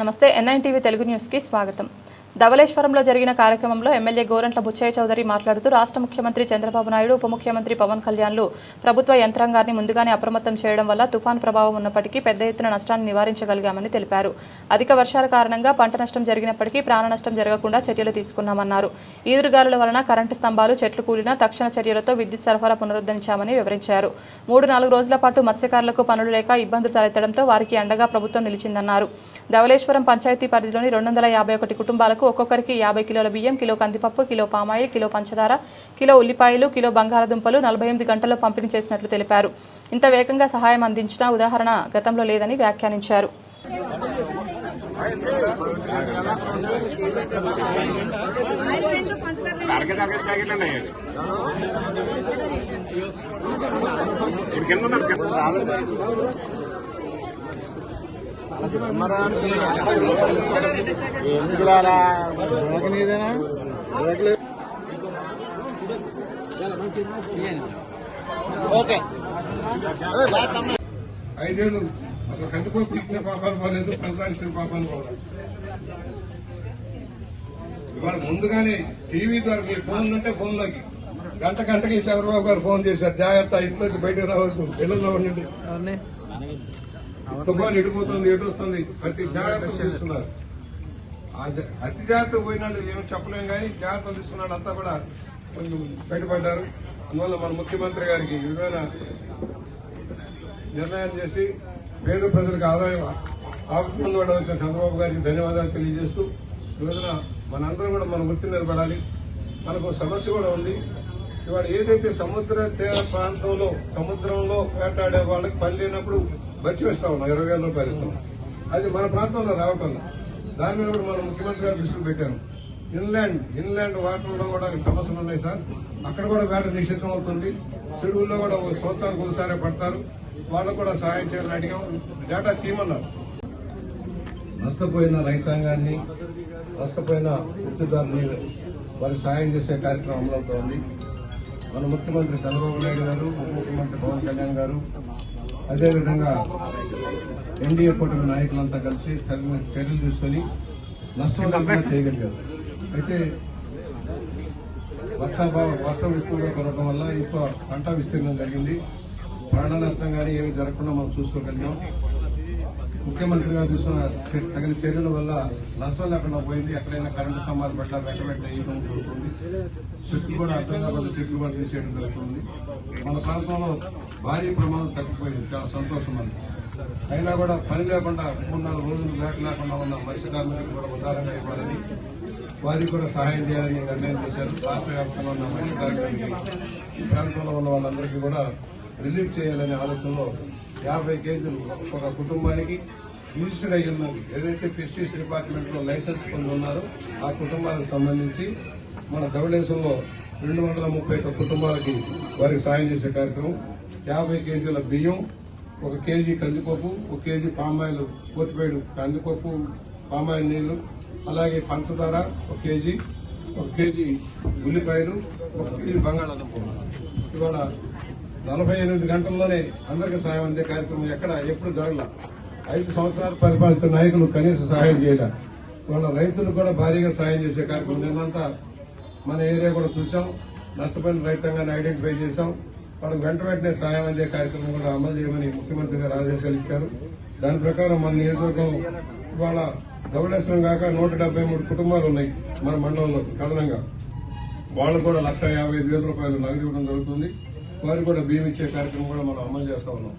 నమస్తే NITV Telugu news కి స్వాగతం. ధవళేశ్వరంలో జరిగిన కార్యక్రమంలో ఎమ్మెల్యే గోరంట్ల బుచ్చయ్య చౌదరి మాట్లాడుతూ రాష్ట్ర ముఖ్యమంత్రి చంద్రబాబు నాయుడు, ఉప ముఖ్యమంత్రి పవన్ కళ్యాణ్లు ప్రభుత్వ యంత్రాంగాన్ని ముందుగానే అప్రమత్తం చేయడం వల్ల తుఫాన్ ప్రభావం ఉన్నప్పటికీ పెద్ద ఎత్తున నష్టాన్ని నివారించగలిగామని తెలిపారు. అధిక వర్షాల కారణంగా పంట నష్టం జరిగినప్పటికీ ప్రాణ నష్టం జరగకుండా చర్యలు తీసుకున్నామన్నారు. ఈదురుగాలుల వలన కరెంటు స్తంభాలు, చెట్లు కూలినా తక్షణ చర్యలతో విద్యుత్ సరఫరా పునరుద్ధరించామని వివరించారు. 3-4 రోజుల పాటు మత్స్యకారులకు పనులు లేక ఇబ్బందులు తలెత్తడంతో వారికి అండగా ప్రభుత్వం నిలిచిందన్నారు. ధవళేశ్వరం పంచాయతీ పరిధిలోని 251 కుటుంబాలకు ఒక్కొక్కరికి 50 కిలోల బియ్యం, కిలో కందిపప్పు, కిలో పామాయిల్, కిలో పంచదార, కిలో ఉల్లిపాయలు, కిలో బంగాళదుంపలు 48 గంటల్లో పంపిణీ చేసినట్లు తెలిపారు. ఇంత వేగంగా సహాయం అందించిన ఉదాహరణ గతంలో లేదని వ్యాఖ్యానించారు. ఐదేళ్ళు అసలు కందిపప్పు ఇచ్చిన పాపాలు పోలేదు, పంచదార ఇచ్చిన పాపాలు పోలేదు. ఇవాళ ముందుగానే టీవీ ద్వారా మీ ఫోన్లు ఉంటే ఫోన్లోకి గంటకి చంద్రబాబు గారు ఫోన్ చేశారు, జాగ్రత్త ఇంట్లోకి బయటకు రావద్దు, ఇళ్లలో ఉండండి, తుఫాను ఎడిపోతుంది, ఎటు వస్తుంది, ప్రతి జాగ్రత్తలు తీసుకున్నారు. అతి జాగ్రత్త పోయినాడు ఏమో చెప్పలేం, కానీ జాగ్రత్తలు తీసుకున్నాడు అంతా కూడా కొంచెం బయటపడ్డారు. అందువల్ల మన ముఖ్యమంత్రి గారికి విలువైన నిర్ణయం చేసి పేద ప్రజలకు ఆదాయం ఆపుకుంటూ వచ్చిన చంద్రబాబు గారికి ధన్యవాదాలు తెలియజేస్తూ, ఈ రోజున మనందరం కూడా మన వృత్తి నిలబడాలి. మనకు సమస్య కూడా ఉంది. ఇవాళ ఏదైతే సముద్ర తీర ప్రాంతంలో సముద్రంలో వేటాడే వాళ్ళకి పని లేనప్పుడు బచ్చి వేస్తా ఉన్నాం, 20,000 రూపాయలు ఇస్తాం. అది మన ప్రాంతంలో రావటం. దాని మీద కూడా మన ముఖ్యమంత్రి గారు దృష్టికి పెట్టాను. ఇన్లాండ్ వాటర్లో కూడా సమస్యలు ఉన్నాయి సార్, అక్కడ కూడా వేట నిషేధం అవుతుంది. చెరువుల్లో కూడా సంవత్సరానికి ఒకసారి పడతారు, వాళ్ళకు కూడా సహాయం చేయాలని అడిగాం, డేటా తీయమన్నారు. నష్టపోయిన రైతాంగాన్ని, నష్టపోయిన వృత్తిదారుని వారికి సాయం చేసే కార్యక్రమం అమలవుతోంది. మన ముఖ్యమంత్రి చంద్రబాబు నాయుడు గారు, ఉప ముఖ్యమంత్రి పవన్ కళ్యాణ్ గారు, అదేవిధంగా ఎన్డీఏ కూటమి నాయకులంతా కలిసి తగిన చర్యలు తీసుకుని నష్టం లేకుండా చేయగలిగారు. అయితే వర్షం ఎక్కువగా కురవడం వల్ల ఎక్కువ పంట విస్తీర్ణం జరిగింది. ప్రాణ నష్టం కానీ ఏమి జరగకుండా మనం చూసుకోగలిగాం. ముఖ్యమంత్రి గారు తీసుకున్న తగిన చర్యల వల్ల నష్టం లేకుండా పోయింది. ఎక్కడైనా కరెంటు స్తంభాలు పట్ల వెంట వేయడం జరుగుతుంది. చెట్లు కూడా అర్థం కాకుండా చెట్లు కూడా తీసేయడం జరుగుతుంది. మన ప్రాంతంలో భారీ ప్రమాదం తగ్గిపోయింది, చాలా సంతోషం అండి. అయినా కూడా పని లేకుండా 3-4 రోజులు వేట లేకుండా ఉన్న మత్స్యకారులకు కూడా ఉదారంగా ఇవ్వాలని, వారికి కూడా సహాయం చేయాలని నిర్ణయం చేశారు. రాష్ట్ర వ్యాప్తంగా ఉన్న మత్స్యకారులకి, ఈ ప్రాంతంలో ఉన్న వాళ్ళందరికీ కూడా రిలీఫ్ చేయాలనే ఆలోచనలో 50 కేజీలు ఒక కుటుంబానికి రిజిస్టర్డ్ అయ్యి ఉన్నది. ఏదైతే ఫిషరీస్ డిపార్ట్మెంట్ లో లైసెన్స్ పొంది ఉన్నారో ఆ కుటుంబాలకు సంబంధించి మన ధవళేశ్వరంలో 231 కుటుంబాలకి వారికి సాయం చేసే కార్యక్రమం. 50 కేజీల బియ్యం, 1 కేజీ కందిపప్పు, 1 కేజీ పామాయిల్, కోటిపేడు కందిపప్పు, పామాయిల్ నీళ్లు, అలాగే పంచదార 1 కేజీ, 1 కేజీ ఉల్లిపాయలు, 1 కేజీ బంగాళాదుంప. ఇవాళ 48 గంటల్లోనే అందరికీ సాయం అందే కార్యక్రమం ఎప్పుడు జరగల. 5 సంవత్సరాలు పరిపాలించిన నాయకులు కనీస సహాయం చేయలే. వాళ్ళ రైతులు కూడా భారీగా సాయం చేసే కార్యక్రమం నిన్నంతా మన ఏరియా కూడా చూసాం. నష్టపోయిన రైతాంగాన్ని ఐడెంటిఫై చేశాం. వాళ్ళకి వెంటనే సాయం అందే కార్యక్రమం కూడా అమలు చేయమని ముఖ్యమంత్రి గారు ఆదేశాలు ఇచ్చారు. దాని ప్రకారం మన నియోజకవర్గం ఇవాళ ధవళేశ్వరం కాక 173 కుటుంబాలు ఉన్నాయి మన మండలంలో కథనంగా. వాళ్ళు కూడా 1,55,000 రూపాయలు నగదు ఇవ్వడం జరుగుతుంది. వారికి కూడా బియ్యం ఇచ్చే కార్యక్రమం కూడా మనం అమలు చేస్తా ఉన్నాం.